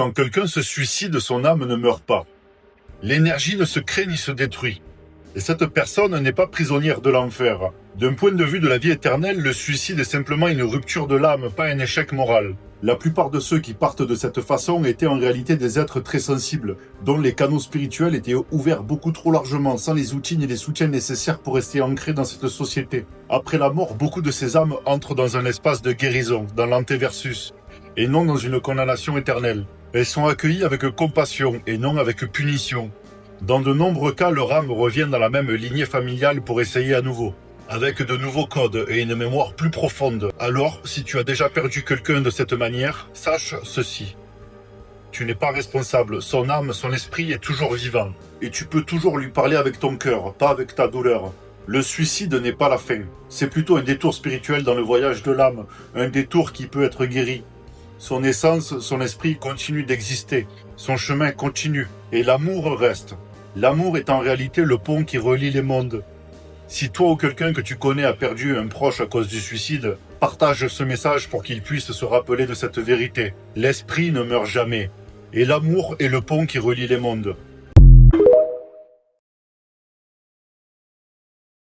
Quand quelqu'un se suicide, son âme ne meurt pas. L'énergie ne se crée ni se détruit. Et cette personne n'est pas prisonnière de l'enfer. D'un point de vue de la vie éternelle, le suicide est simplement une rupture de l'âme, pas un échec moral. La plupart de ceux qui partent de cette façon étaient en réalité des êtres très sensibles, dont les canaux spirituels étaient ouverts beaucoup trop largement, sans les outils ni les soutiens nécessaires pour rester ancrés dans cette société. Après la mort, beaucoup de ces âmes entrent dans un espace de guérison, dans l'antéversus, et non dans une condamnation éternelle. Elles sont accueillies avec compassion et non avec punition. Dans de nombreux cas, leur âme revient dans la même lignée familiale pour essayer à nouveau, avec de nouveaux codes et une mémoire plus profonde. Alors, si tu as déjà perdu quelqu'un de cette manière, sache ceci. Tu n'es pas responsable, son âme, son esprit est toujours vivant. Et tu peux toujours lui parler avec ton cœur, pas avec ta douleur. Le suicide n'est pas la fin, c'est plutôt un détour spirituel dans le voyage de l'âme, un détour qui peut être guéri. Son essence, son esprit continue d'exister, son chemin continue, et l'amour reste. L'amour est en réalité le pont qui relie les mondes. Si toi ou quelqu'un que tu connais a perdu un proche à cause du suicide, partage ce message pour qu'il puisse se rappeler de cette vérité. L'esprit ne meurt jamais, et l'amour est le pont qui relie les mondes.